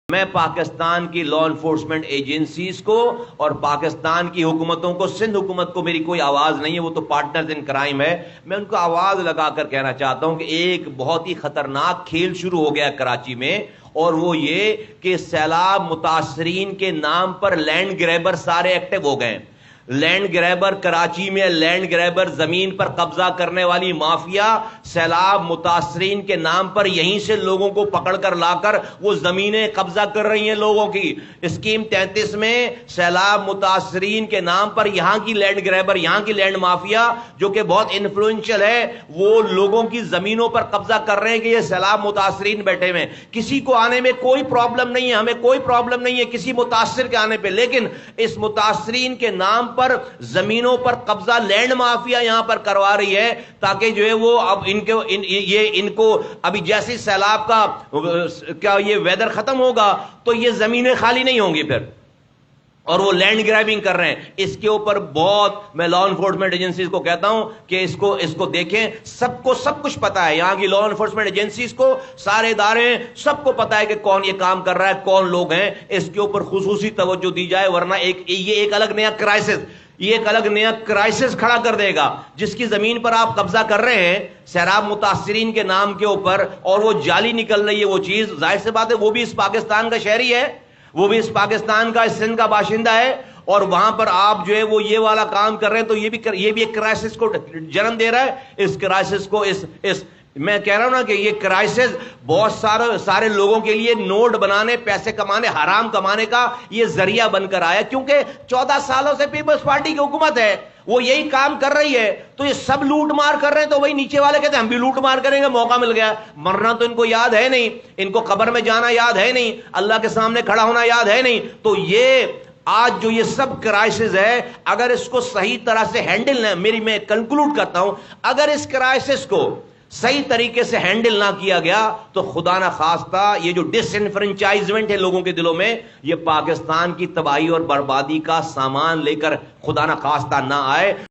میں پاکستان کی law enforcement agencies کو اور پاکستان کی حکومتوں کو، سندھ حکومت کو میری کوئی آواز نہیں ہے، وہ تو پارٹنرز ان کرائم ہے، میں ان کو آواز لگا کر کہنا چاہتا ہوں کہ ایک بہت ہی خطرناک کھیل شروع ہو گیا کراچی میں، اور وہ یہ کہ سیلاب متاثرین کے نام پر لینڈ گریبر سارے ایکٹیو ہو گئے ہیں۔ لینڈ گریبر کراچی میں، لینڈ گریبر زمین پر قبضہ کرنے والی مافیا سیلاب متاثرین کے نام پر یہیں سے لوگوں کو پکڑ کر لا کر وہ زمینیں قبضہ کر رہی ہیں لوگوں کی۔ اسکیم 33 میں سیلاب متاثرین کے نام پر یہاں کی لینڈ گریبر، یہاں کی لینڈ مافیا جو کہ بہت انفلوئنشل ہے، وہ لوگوں کی زمینوں پر قبضہ کر رہے ہیں کہ یہ سیلاب متاثرین بیٹھے ہوئے ہیں۔ کسی کو آنے میں کوئی پرابلم نہیں ہے، ہمیں کوئی پرابلم نہیں ہے کسی متاثر کے آنے پہ، لیکن اس متاثرین کے نام پر زمینوں پر قبضہ لینڈ مافیا یہاں پر کروا رہی ہے، تاکہ جو ہے وہ اب ان کو ابھی جیسے سیلاب کا کیا یہ ویدر ختم ہوگا تو یہ زمینیں خالی نہیں ہوں گی پھر، اور وہ لینڈ گریبنگ کر رہے ہیں۔ اس کے اوپر بہت میں لا انفورسمنٹ ایجنسیز کو کہتا ہوں کہ اس کو دیکھیں، سب کو سب کچھ پتا ہے، یہاں کی لا انفورسمنٹ ایجنسیز کو، سارے ادارے ہیں، سب کو پتا ہے کہ کون یہ کام کر رہا ہے، کون لوگ ہیں، اس کے اوپر خصوصی توجہ دی جائے، ورنہ یہ ایک الگ نیا کرائسس، یہ ایک الگ نیا کرائسس کھڑا کر دے گا۔ جس کی زمین پر آپ قبضہ کر رہے ہیں سیلاب متاثرین کے نام کے اوپر، اور وہ جعلی نکل رہی ہے وہ چیز، ظاہر سی بات ہے وہ بھی اس پاکستان کا شہری ہے، وہ بھی اس پاکستان کا، اس سندھ کا باشندہ ہے، اور وہاں پر آپ جو ہے وہ یہ والا کام کر رہے ہیں، تو یہ بھی ایک کرائسس کو جنم دے رہا ہے۔ اس کرائسس کو میں کہہ رہا ہوں نا کہ یہ کرائسس بہت سارے لوگوں کے لیے نوٹ بنانے، پیسے کمانے، حرام کمانے کا یہ ذریعہ بن کر آیا، کیونکہ 14 سالوں سے پیپلز پارٹی کی حکومت ہے، وہ یہی کام کر رہی ہے، تو یہ سب لوٹ مار کر رہے ہیں، تو وہی نیچے والے کہتے ہیں ہم بھی لوٹ مار کریں گے، موقع مل گیا۔ مرنا تو ان کو یاد ہے نہیں، ان کو قبر میں جانا یاد ہے نہیں، اللہ کے سامنے کھڑا ہونا یاد ہے نہیں، تو یہ آج جو یہ سب کرائسس ہے، اگر اس کو صحیح طرح سے ہینڈل نہ، میں کنکلوڈ کرتا ہوں، اگر اس کرائسس کو صحیح طریقے سے ہینڈل نہ کیا گیا تو خدا نہ خواستہ یہ جو ڈس انفرنچائزمنٹ ہے لوگوں کے دلوں میں، یہ پاکستان کی تباہی اور بربادی کا سامان لے کر خدا نہ خواستہ نہ آئے۔